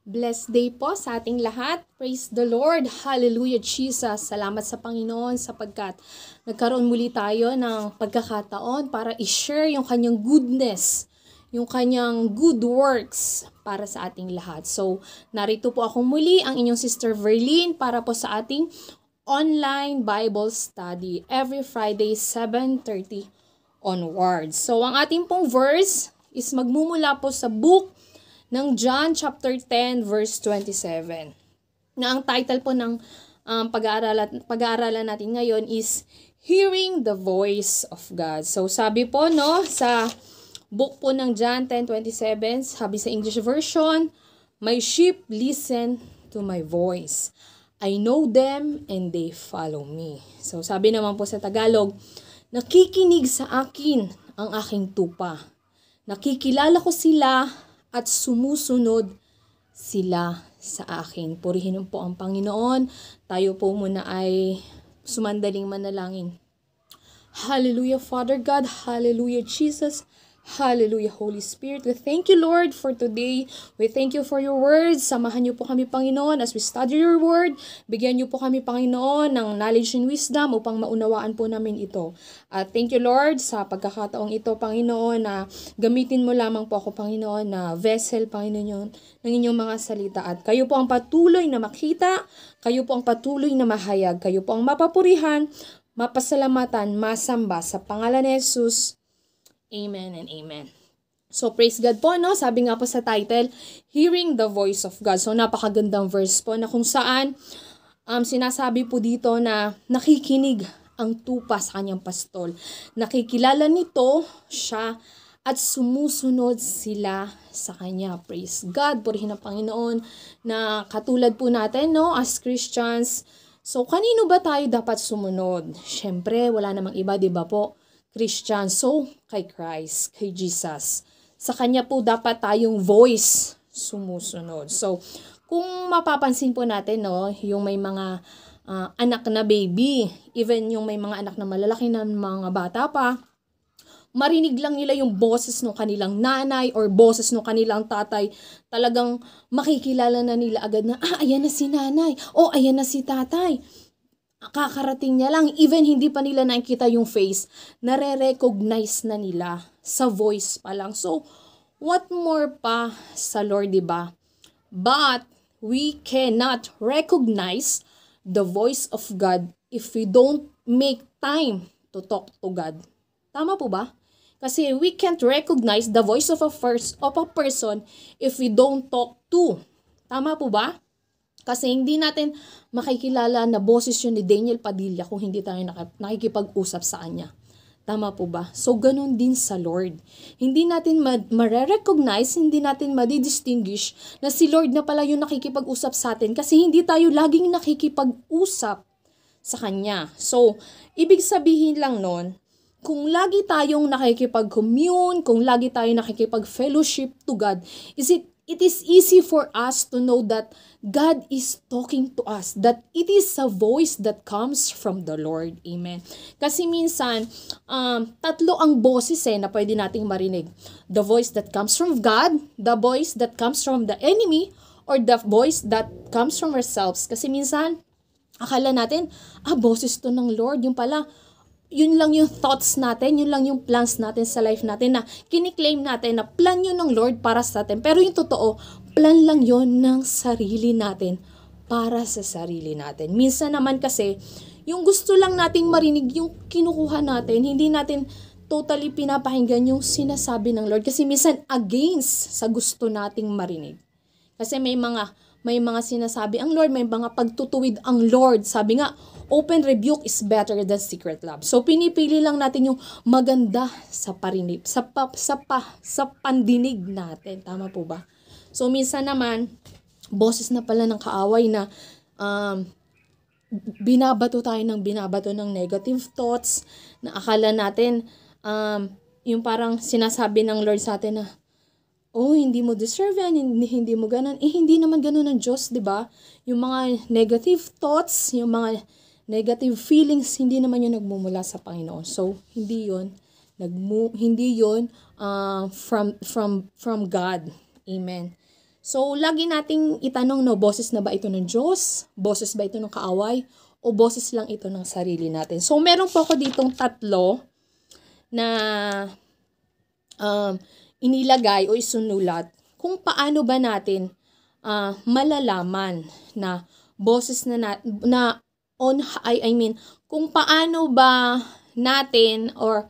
Blessed day po sa ating lahat. Praise the Lord. Hallelujah, Jesus. Salamat sa Panginoon sapagkat nagkaroon muli tayo ng pagkakataon para i-share yung kanyang goodness, yung kanyang good works para sa ating lahat. So, narito po ako muli, ang inyong Sister Verlene, para po sa ating online Bible study every Friday, 7:30 onwards. So, ang ating pong verse is magmumula po sa book ng John chapter 10 verse 27. Na ang title po ng pag-aaralan natin ngayon is Hearing the Voice of God. So sabi po sa book po ng John 10:27, sabi sa English version, "My sheep listen to my voice. I know them and they follow me." So sabi naman po sa Tagalog, nakikinig sa akin ang aking tupa. Nakikilala ko sila at sumusunod sila sa akin. Purihin po ang Panginoon. Tayo po muna ay sumandaling manalangin. Hallelujah, Father God. Hallelujah, Jesus. Hallelujah, Holy Spirit. We thank you, Lord, for today. We thank you for your words. Samahan niyo po kami, Panginoon, as we study your word. Bigyan niyo po kami, Panginoon, ng knowledge and wisdom upang maunawaan po namin ito. At thank you, Lord, sa pagkakataong ito, Panginoon, na gamitin mo lamang po ako, Panginoon, na vessel, Panginoon, ng inyong mga salita. At kayo po ang patuloy na makita, kayo po ang patuloy na mahayag, kayo po ang mapapurihan, mapasalamatan, masamba sa pangalan ni Jesus. Amen and amen. So praise God po, sabi nga po sa title, Hearing the Voice of God. So napakagandang verse po na kung saan sinasabi po dito na nakikinig ang tupa sa kanyang pastol. Nakikilala nito siya at sumusunod sila sa kanya. Praise God, purihin ang Panginoon na katulad po natin as Christians. So kanino ba tayo dapat sumunod? Syempre, wala namang iba, di ba po? Christian. So, kay Christ, kay Jesus. Sa Kanya po dapat tayong voice sumusunod. So, kung mapapansin po natin, yung may mga anak na baby, even yung may mga anak na malalaki na mga bata pa, marinig lang nila yung boses ng kanilang nanay or boses ng kanilang tatay, talagang makikilala na nila agad na, ayan na si nanay, ayan na si tatay. Kakarating niya lang, even hindi pa nila nakikita yung face, nare-recognize na nila sa voice pa lang. So, what more pa sa Lord, diba? But, we cannot recognize the voice of God if we don't make time to talk to God. Tama po ba? Kasi we can't recognize the voice of a person if we don't talk to. Tama po ba? Kasi hindi natin makikilala na boses yun ni Daniel Padilla kung hindi tayo nakikipag-usap sa kanya. Tama po ba? So, ganun din sa Lord. Hindi natin ma-recognize, hindi natin ma-distinguish na si Lord na pala yung nakikipag-usap sa atin kasi hindi tayo laging nakikipag-usap sa Kanya. So, ibig sabihin lang nun, kung lagi tayong nakikipag-commune, kung lagi tayong nakikipag-fellowship to God, it is easy for us to know that God is talking to us, that it is a voice that comes from the Lord. Amen. Kasi minsan, tatlo ang boses na pwede nating marinig. The voice that comes from God, the voice that comes from the enemy, or the voice that comes from ourselves. Kasi minsan, akala natin, boses to ng Lord. Yung pala, yun lang yung thoughts natin, yun lang yung plans natin sa life natin na kiniklaim natin na plan yun ng Lord para sa atin. Pero yung totoo, plan lang yun ng sarili natin para sa sarili natin. Minsan naman kasi, yung gusto lang nating marinig yung kinukuha natin, hindi natin totally pinapakinggan yung sinasabi ng Lord. Kasi minsan against sa gusto nating marinig. Kasi may mga sinasabi ang Lord, may mga pagtutuwid ang Lord. Sabi nga, open rebuke is better than secret love. So, pinipili lang natin yung maganda sa parinip, sa pandinig natin. Tama po ba? So, minsan naman, boses na pala ng kaaway na binabato ng negative thoughts na akala natin, yung parang sinasabi ng Lord sa atin na, hindi mo deserve yan, hindi mo ganun. Hindi naman ganun ng Diyos, di ba? Yung mga negative thoughts, yung mga negative feelings, hindi naman yun nagmumula sa Panginoon. So, hindi yun from God. Amen. So, lagi nating itanong, no, boses na ba ito ng Diyos? Boses ba ito ng kaaway? O boses lang ito ng sarili natin? So, meron po ako ditong tatlo na inilagay o isunulat kung paano ba natin malalaman na boses kung paano ba natin or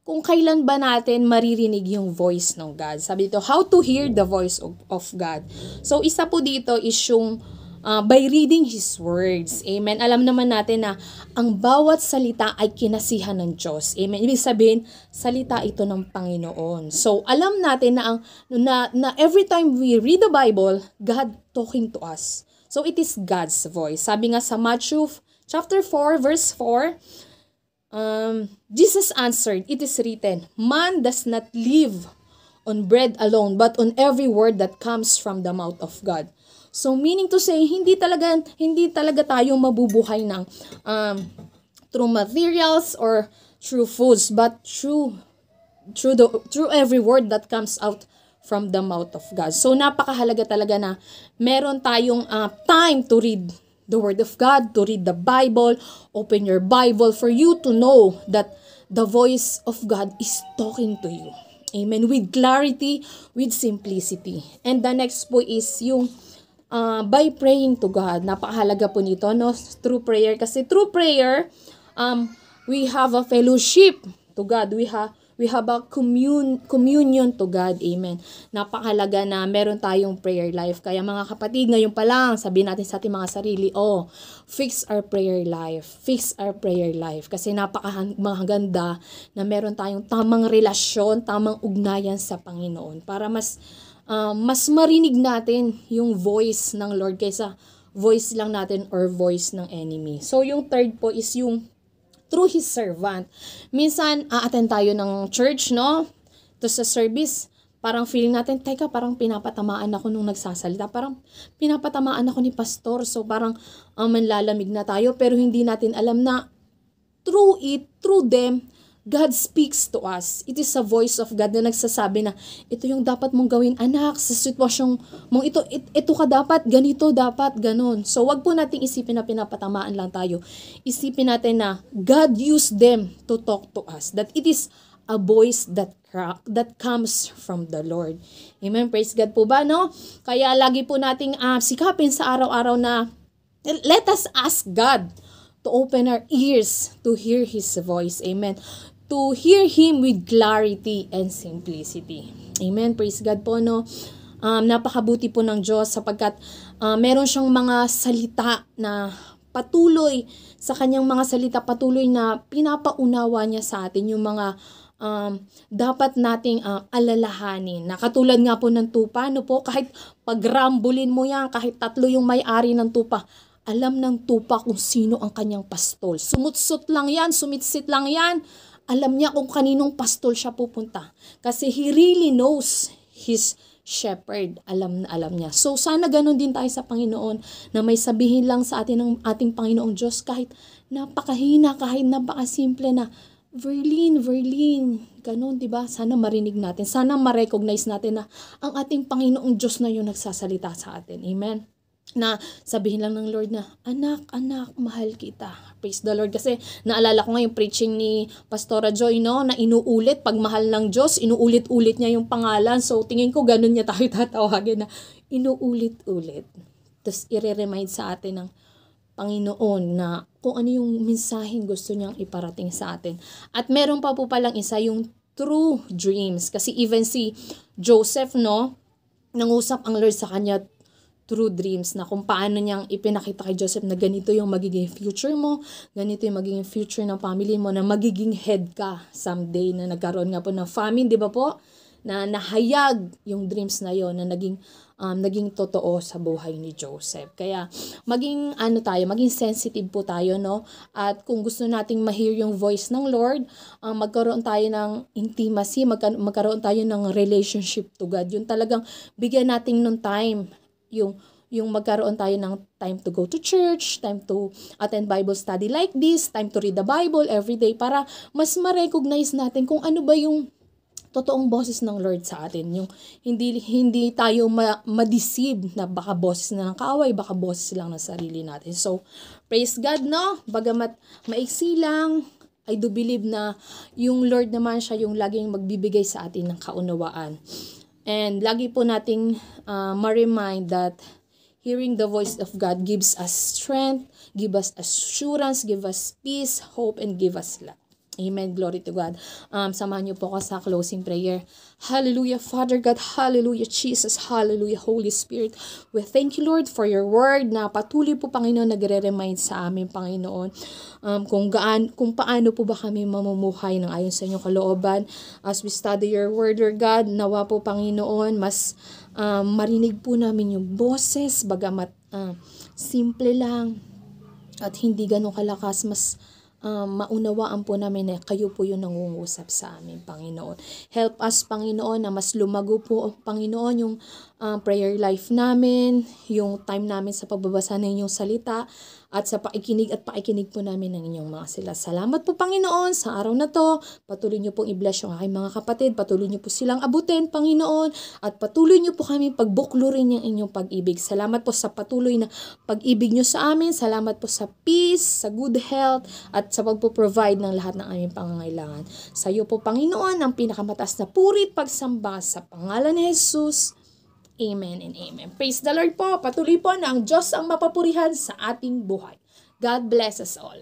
kung kailan ba natin maririnig yung voice ng God. Sabi dito, how to hear the voice of God. So, isa po dito is yung by reading His words. Amen. Alam naman natin na ang bawat salita ay kinasihan ng Diyos. Amen. Ibig sabihin, salita ito ng Panginoon. So, alam natin na every time we read the Bible, God talking to us. So, it is God's voice. Sabi nga sa Matthew chapter 4, verse 4, Jesus answered, it is written, man does not live on bread alone, but on every word that comes from the mouth of God. So, meaning to say, hindi talaga tayo mabubuhay ng through materials or through foods, but through every word that comes out from the mouth of God. So, napakahalaga talaga na meron tayong time to read the Word of God, to read the Bible, open your Bible for you to know that the voice of God is talking to you. Amen. With clarity, with simplicity. And the next po is yung by praying to God. Napakahalaga po nito, no? Through prayer. Kasi through prayer, we have a fellowship to God. We have a communion to God. Amen. Napakahalaga na meron tayong prayer life. Kaya mga kapatid, ngayon pa lang, sabihin natin sa ating mga sarili, fix our prayer life. Fix our prayer life. Kasi napakaganda na meron tayong tamang relasyon, tamang ugnayan sa Panginoon. Para mas marinig natin yung voice ng Lord kaysa voice lang natin or voice ng enemy. So, yung third po is yung through His servant. Minsan, a-attend tayo ng church, no? To sa service, parang feeling natin, teka, parang pinapatamaan ako nung nagsasalita. Parang pinapatamaan ako ni pastor. So, parang manlalamig na tayo. Pero hindi natin alam na through them, God speaks to us. It is a voice of God na nagsasabi na ito yung dapat mong gawin, anak, sa sitwasyon mong ito ka dapat, ganito dapat, ganon. So, wag po nating isipin na pinapatamaan lang tayo. Isipin natin na God used them to talk to us. That it is a voice that comes from the Lord. Amen. Praise God po ba, no? Kaya lagi po nating sikapin sa araw-araw na let us ask God to open our ears to hear His voice. Amen. To hear Him with clarity and simplicity. Amen. Praise God po, no? Napakabuti po ng Diyos sapagkat meron siyang mga salita na patuloy sa kanyang mga salita, patuloy na pinapaunawa niya sa atin yung mga dapat nating alalahanin. Na katulad nga po ng tupa, no po, kahit pagrambulin mo yan, kahit tatlo yung may-ari ng tupa, alam ng tupa kung sino ang kanyang pastol. Sumutsit lang yan, alam niya kung kaninong pastol siya pupunta. Kasi he really knows his shepherd. Alam na alam niya. So sana ganun din tayo sa Panginoon na may sabihin lang sa atin ng ating Panginoong Diyos kahit napakahina, kahit napakasimple na Verlin, ganun, diba? Sana marinig natin. Sana ma-recognize natin na ang ating Panginoong Diyos na yung nagsasalita sa atin. Amen. Na sabihin lang ng Lord na, anak, mahal kita. Praise the Lord. Kasi naalala ko nga yung preaching ni Pastora Joy, no, na inuulit, pag mahal ng Diyos, inuulit-ulit niya yung pangalan. So, tingin ko ganun niya tayo tatawagin na inuulit-ulit. Tapos, i-remind sa atin ng Panginoon na kung ano yung mensaheng gusto niyang iparating sa atin. At meron pa po palang isa, yung true dreams. Kasi even si Joseph, no, nangusap ang Lord sa kanya true dreams na kung paano niyang ipinakita kay Joseph na ganito yung magiging future mo, ganito yung magiging future ng family mo, na magiging head ka someday, na nagkaroon nga po ng famine, di ba po? Na nahayag yung dreams na yon na naging totoo sa buhay ni Joseph. Kaya maging sensitive po tayo, no? At kung gusto nating ma-hear yung voice ng Lord, magkaroon tayo ng intimacy, magkaroon tayo ng relationship to God. Yung talagang bigyan natin ng time, yung magkaroon tayo ng time to go to church, time to attend Bible study like this, time to read the Bible every day para mas ma-recognize natin kung ano ba yung totoong boses ng Lord sa atin. Yung hindi tayo ma-deceive na baka boses na ng kaaway, baka boses lang ng sarili natin. So, praise God, no? Bagamat maiksi lang, I do believe na yung Lord naman siya yung laging magbibigay sa atin ng kaunawaan. And lagi po nating ma-remind that hearing the voice of God gives us strength, give us assurance, give us peace, hope, and give us love. Amen. Glory to God. Samahan niyo po ako sa closing prayer. Hallelujah, Father God. Hallelujah, Jesus. Hallelujah, Holy Spirit. We thank you, Lord, for your word na patuloy po, Panginoon, nagre-remind sa amin, Panginoon, kung paano po ba kami mamumuhay ng ayon sa inyong kalooban. As we study your word, Lord God, nawa po, Panginoon, mas marinig po namin yung boses, bagamat simple lang at hindi ganun kalakas, mas maunawaan po namin na kayo po yung nangungusap sa amin, Panginoon. Help us, Panginoon, na mas lumago po, Panginoon, yung prayer life namin, yung time namin sa pagbabasa ng inyong salita, at sa pakikinig po namin ng inyong mga sila. Salamat po, Panginoon, sa araw na to. Patuloy niyo pong i-bless yung aking mga kapatid. Patuloy niyo po silang abutin, Panginoon. At patuloy niyo po kami pagbuklurin yung inyong pag-ibig. Salamat po sa patuloy na pag-ibig niyo sa amin. Salamat po sa peace, sa good health, at sa pagpo-provide ng lahat ng aming pangangailangan. Sa iyo po, Panginoon, ang pinakamataas na puri at pagsamba sa pangalan ni Jesus. Amen and amen. Praise the Lord po. Patuloy po na ang Diyos ang mapapurihan sa ating buhay. God bless us all.